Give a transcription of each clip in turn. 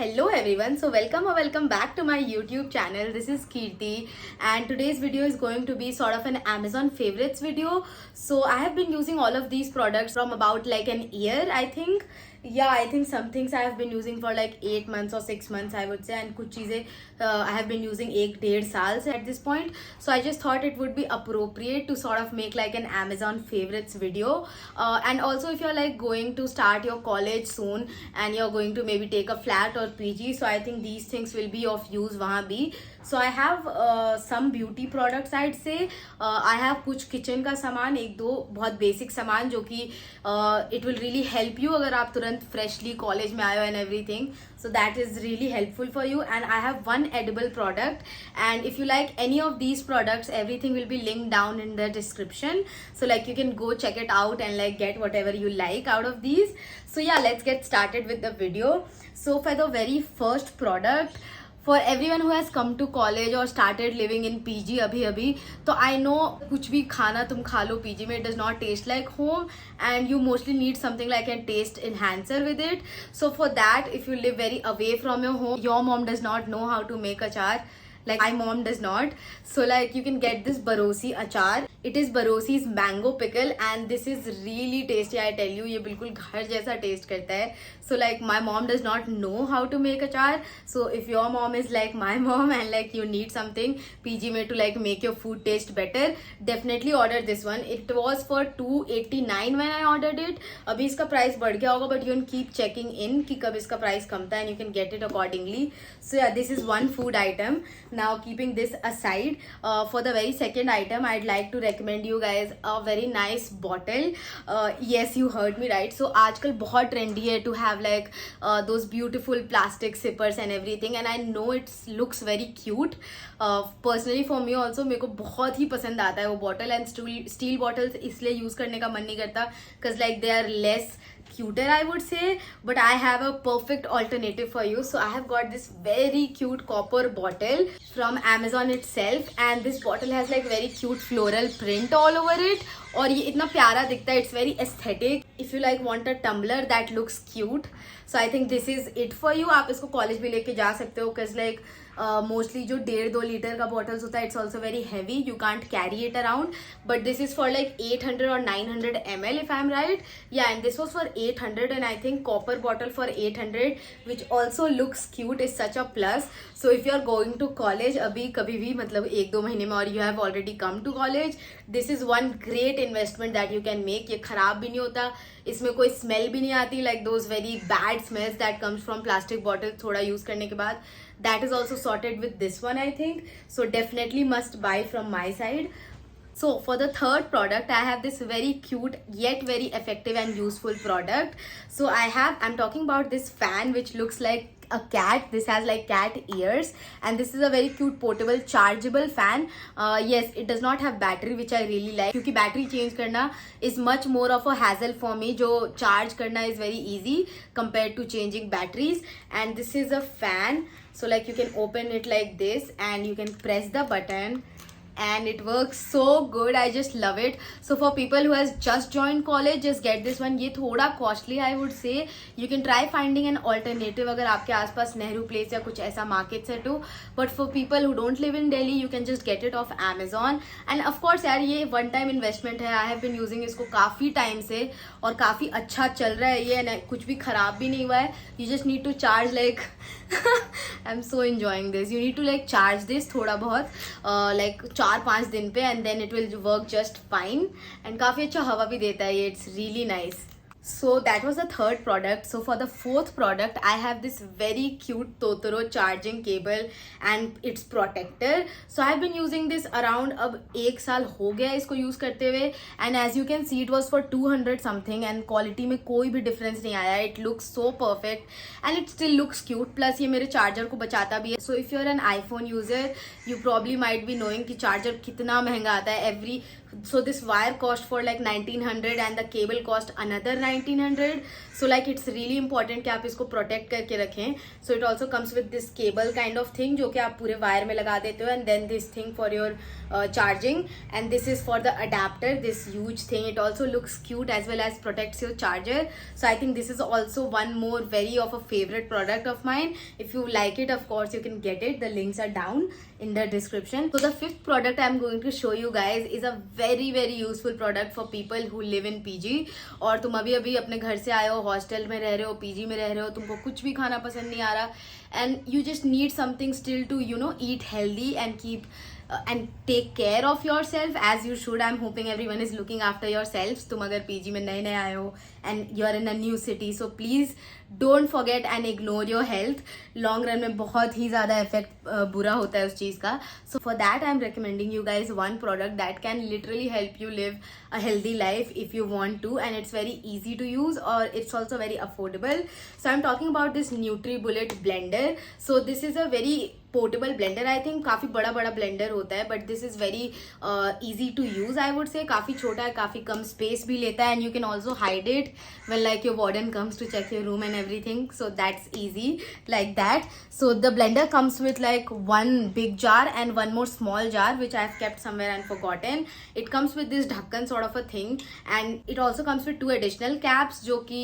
Hello everyone, so welcome or welcome back to my YouTube channel. This is Kirti and today's video is going to be sort of an Amazon favorites video. So I have been using all of these products from about like an year, I think. I think some things I have been using for like 8 months or 6 months I would say, and कुछ चीज़ें I have been using 1-1.5 साल at this point. So I just thought it would be appropriate to sort of make like an Amazon favorites video. And also if you're like going to start your college soon and you're going to maybe take a flat or PG, so I think these things will be of use वहाँ भी. So I have some beauty products I'd say. I have कुछ kitchen का सामान, एक दो बहुत basic सामान जो कि it will really help you अगर आप तुरंत freshly college में आए हो and everything. So that is really helpful for you. And I have one edible product, and if you like any of these products, everything will be linked down in the description. So like you can go check it out and like get whatever you like out of these. So yeah, let's get started with the video. So for the very first product, for everyone who has come to college or started living in PG अभी तो I know कुछ भी खाना तुम खा लो PG में, it does not taste like home and you mostly need something like a taste enhancer with it. So for that, if you live very away from your home, your mom does not know how to make achar, like my mom does not, so like you can get this Barosi achar. It is Barosi's mango pickle and this is really tasty, I tell you. ये बिल्कुल घर जैसा taste करता है. So like my mom does not know how to make achar. So if your mom is like my mom and like you need something PG में to like make your food taste better, definitely order this one. It was for $289 when I ordered it. अभी इसका price बढ़ गया होगा, but you can keep checking in कि कब इसका price कमता है and you can get it accordingly. So yeah, this is one food item. Now keeping this aside, for the very second item, I'd like to recommend you guys a very nice bottle. Yes, you heard me right. So आजकल बहुत trendy है to have like those beautiful plastic sippers and everything, and I know it looks very cute. Personally for me also, मेरे को बहुत ही पसंद आता है वो bottle, and steel bottles इसलिए use करने का मन नहीं करता because like they are less cuter I would say, but I have a perfect alternative for you. So I have got this very cute copper bottle from Amazon itself, and this bottle has like very cute floral print all over it और ये इतना प्यारा दिखता है. It's very aesthetic. If you like want a tumbler that looks cute, so I think this is it for you. आप इसको college भी लेके जा सकते हो because like मोस्टली जो 1.5-2 लीटर का बॉटल्स होता है, it's also very heavy, you can't carry it around, but this is for like 800 or 900 ml if I'm right. Yeah, and this was for 800, and I think copper bottle for 800, which also looks cute, is such a plus. So if you are going to college अभी कभी भी मतलब 1-2 महीने में, और you have already come to college, this is one great investment that you can make. ये खराब भी नहीं होता, इसमें कोई स्मेल भी नहीं आती like those very bad smells that comes from plastic bottles थोड़ा यूज करने के बाद. That is also sorted with this one I think. So definitely must buy from my side. So for the third product, I have this very cute yet very effective and useful product. So I'm talking about this fan which looks like a cat. This has like cat ears, and this is a very cute portable chargeable fan. Yes, it does not have battery, which I really like क्योंकि battery change करना is much more of a hassle for me. जो charge करना is very easy compared to changing batteries. And this is a fan, so like you can open it like this and you can press the button and it works so good. I just love it. So for people who has just joined college, just get this one. ये थोड़ा costly I would say. You can try finding an alternative अगर आपके आसपास Nehru place या कुछ ऐसा market set हो, but for people who don't live in Delhi, you can just get it off Amazon. And of course यार, ये one time investment है. I have been using इसको काफ़ी टाइम से और काफ़ी अच्छा चल रहा है ये, कुछ भी ख़राब भी नहीं हुआ है. You just need to charge like I'm so enjoying this. You need to like charge this थोड़ा बहुत like 4-5 दिन पे, and then it will work just fine, and काफ़ी अच्छा हवा भी देता है ये. It's really nice. So that was the third product. So for the fourth product, I have this very cute Totoro charging cable and its protector. So I have been using this around अब 1 साल हो गया इसको use करते हुए, and as you can see it was for 200 something, and quality में कोई भी difference नहीं आया. It looks so perfect and it still looks cute. Plus ये मेरे charger को बचाता भी है. So if you're an iPhone user, you probably might be knowing कि charger कितना महंगा आता है. Every So this wire cost for like 1900 and the cable cost another 1900. So like it's really important कि आप इसको protect करके रखें. So it also comes with this cable kind of thing जो कि आप पूरे wire में लगा देते हो, and then this thing for your charging, and this is for the adapter, this huge thing. It also looks cute as well as protects your charger. So I think this is also one more very of a favorite product of mine. If you like it, of course you can get it. The links are down in the description. So the fifth product I'm going to show you guys is a very useful product for people who live in PG. और तुम अभी अभी अपने घर से आए हो, hostel में रह रहे हो, पीजी में रह रहे हो, तुमको कुछ भी खाना पसंद नहीं आ रहा, and you just need something still to eat healthy and keep and take care of yourself as you should. I'm hoping everyone is looking after yourselves. तुम अगर पीजी में नए नए आए हो and you're in a new city, so please don't forget and ignore your health. Long run में बहुत ही ज़्यादा effect बुरा होता है उस चीज़ का. So for that I'm recommending you guys one product that can literally help you live a healthy life if you want to, and it's very easy to use or it's also very affordable. So I'm talking about this NutriBullet blender. So this is a very portable blender. I think काफ़ी बड़ा बड़ा blender होता है, but this is very easy to use. I would say काफ़ी छोटा है, काफ़ी कम space भी लेता है, and you can also hide it when like your warden comes to check your room and everything. So that's easy like that. So the blender comes with like one big jar and one more small jar which I've kept somewhere and forgotten. It comes with this ढक्कन sort of a thing, and it also comes with 2 additional caps जो कि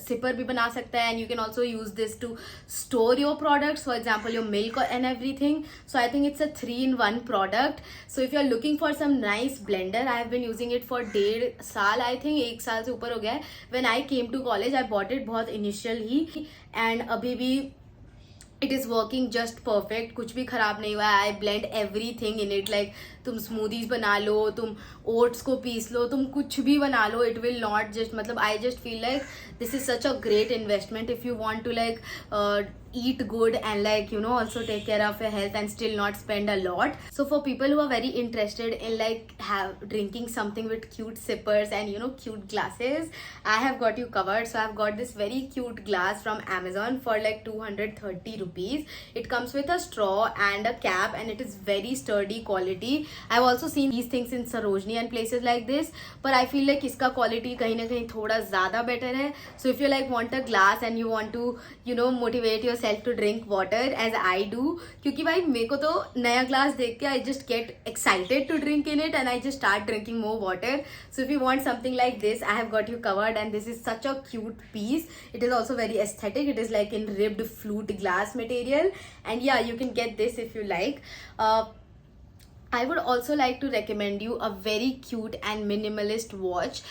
sipper भी बना सकता है, and you can also use this to store your products, for example your milk and everything. So I think it's a 3-in-1 product. So if you're looking for some nice blender, I have been using it for 1.5 साल, I think 1 साल से ऊपर हो गया है. When I came to college I bought it बहुत initial he, and अभी भी it is working just perfect. कुछ भी ख़राब नहीं हुआ है. I blend everything in it. Like तुम स्मूदीज बना लो, तुम ओट्स को पीस लो, तुम कुछ भी बना लो, इट विल नॉट जस्ट मतलब I just feel like this is such a great investment if you want to like eat good and like also take care of your health and still not spend a lot. So for people who are very interested in like drinking something with cute sippers and cute glasses, I have got you covered. So I've got this very cute glass from Amazon for like 230 rupees. It comes with a straw and a cap, and it is very sturdy quality. I've also seen these things in Sarojini and places like this, but I feel like इसका quality कहीं ना कहीं थोड़ा ज़्यादा better है. So if you like want a glass and you want to motivate yourself to drink water as I do, क्योंकि भाई मेरे को तो नया ग्लास देख के I just get excited to drink in it and I just start drinking more water. So if you want something like this, I have got you covered, and this is such a cute piece. It is also very aesthetic. It is like in ribbed flute glass material, and yeah, you can get this if you like. I would also like to recommend you a very cute and minimalist watch.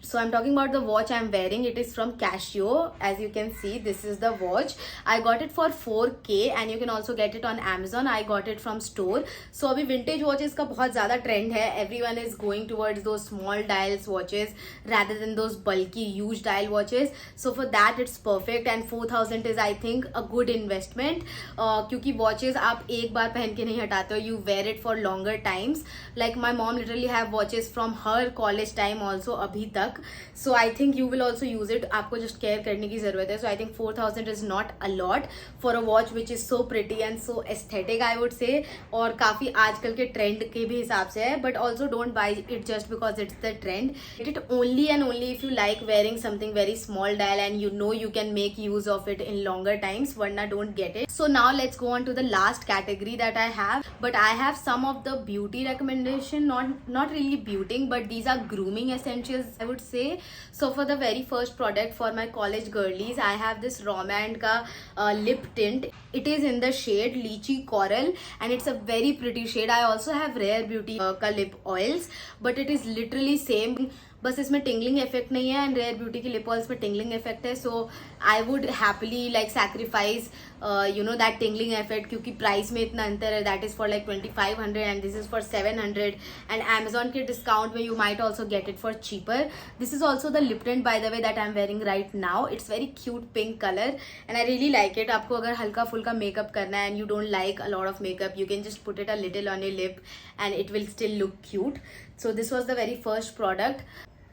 So I'm talking about the watch I'm wearing. It is from Casio. As you can see, this is the watch. I got it for 4K, and you can also get it on Amazon. I got it from store. So अभी vintage watches का बहुत ज़्यादा trend है. Everyone is going towards those small dials watches rather than those bulky huge dial watches. So for that it's perfect, and 4000 is I think a good investment. क्योंकि watches आप एक बार पहन के नहीं हटाते हो. You wear it for longer times. Like my mom literally have watches from her college time also अभी तक. So I think you will also use it. आपको just care करने की ज़रूरत है. So I think 4000 is not a lot for a watch which is so pretty and so aesthetic, I would say. और काफ़ी आजकल के trend के भी हिसाब से है. But also don't buy it just because it's the trend. Get it only and only if you like wearing something very small dial and you can make use of it in longer times. वरना don't get it. So now let's go on to the last category that I have. But I have some of the beauty recommendation. Not really beauty, but these are grooming essentials, I would say. So for the very first product for my college girlies, I have this Romand ka lip tint. It is in the shade Lychee Coral, and it's a very pretty shade. I also have Rare Beauty ka lip oils, but it is literally same. बस इसमें tingling effect नहीं है, and Rare Beauty की lip oils में tingling effect है. So I would happily like sacrifice that tingling effect, क्योंकि price में इतना अंतर है. That is for like 2500 and this is for 700, and Amazon के डिस्काउंट में you might also get it for cheaper. This is also the lip tint by the way that I am wearing right now. It's very cute pink colour and I really like it. आपको अगर हल्का फुल्का makeup करना है and you don't like a lot of makeup, you can just put it a little on your lip and it will still look cute. So this was the very first product.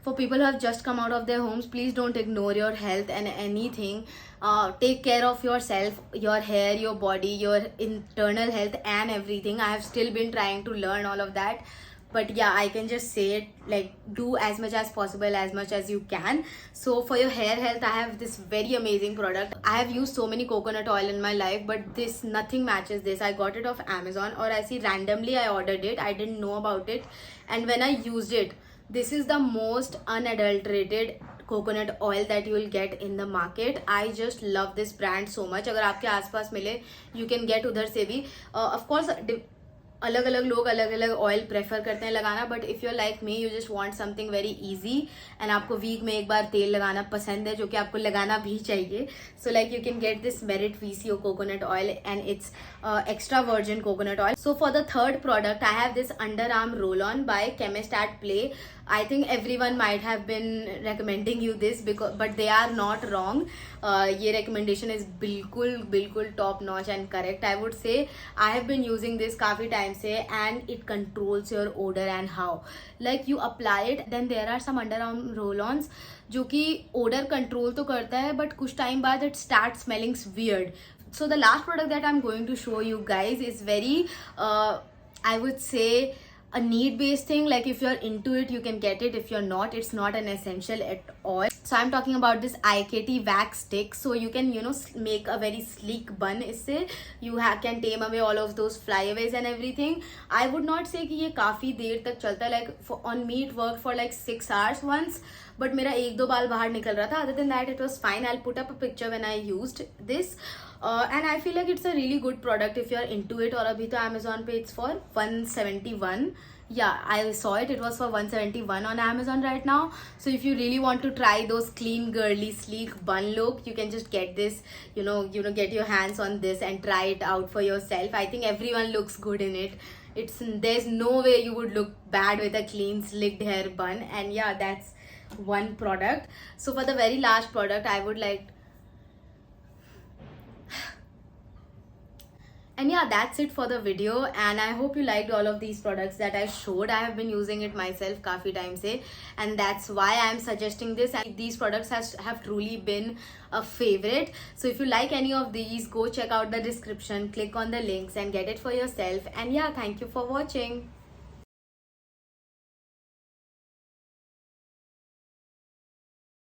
For people who have just come out of their homes, please don't ignore your health and anything. Take care of yourself, your hair, your body, your internal health and everything. I have still been trying to learn all of that. but yeah, I can just say it, like, do as much as possible, as much as you can. So for your hair health, I have this very amazing product. I have used so many coconut oil in my life, but this, nothing matches this. I got it off Amazon, or I see randomly I ordered it, I didn't know about it, and when I used it, this is the most unadulterated coconut oil that you will get in the market. I just love this brand so much. अगर आपके आसपास मिले, you can get उधर से भी. Of course, अलग अलग लोग अलग अलग ऑयल प्रेफर करते हैं लगाना, but if you like me, you just want something very easy, and आपको वीक में एक बार तेल लगाना पसंद है, जो कि आपको लगाना भी चाहिए. So like you can get this merit VCO coconut oil, and it's extra virgin coconut oil. So for the third product, I have this underarm roll on by Chemist at Play. I think everyone might have been recommending you this, because but they are not wrong. ये recommendation is बिल्कुल top notch and correct. I would say I have been using this काफ़ी time से, and it controls your odor. And how, like, you apply it, then there are some underarm roll-ons जो कि odor control तो करता है, but कुछ time बाद it starts smelling weird. So the last product that I'm going to show you guys is very I would say a need based thing. Like, if you're into it, you can get it. If you're not, it's not an essential at all. So I'm talking about this IKT wax stick. So you can, you know, make a very sleek bun. इससे you can tame away all of those flyaways and everything. I would not say कि ये काफ़ी देर तक चलता है. Like, on me it worked for like 6 hours once, but मेरा 1-2 बाल बाहर निकल रहा था. Other than that, it was fine. I'll put up a picture when I used this. And I feel like it's a really good product if you're into it. और अभी तो Amazon पे it's for 171. Yeah, I saw it. It was for 171 on Amazon right now. So if you really want to try those clean, girly, sleek bun look, you can just get this. You know, get your hands on this and try it out for yourself. I think everyone looks good in it. There's no way you would look bad with a clean, slicked hair bun. And yeah, that's one product. So for the very last product, I would like. And yeah, that's it for the video, and I hope you liked all of these products that I showed. I have been using it myself काफ़ी time से, and that's why I am suggesting this, and these products have truly been a favorite. So if you like any of these, go check out the description, click on the links and get it for yourself. And yeah, thank you for watching.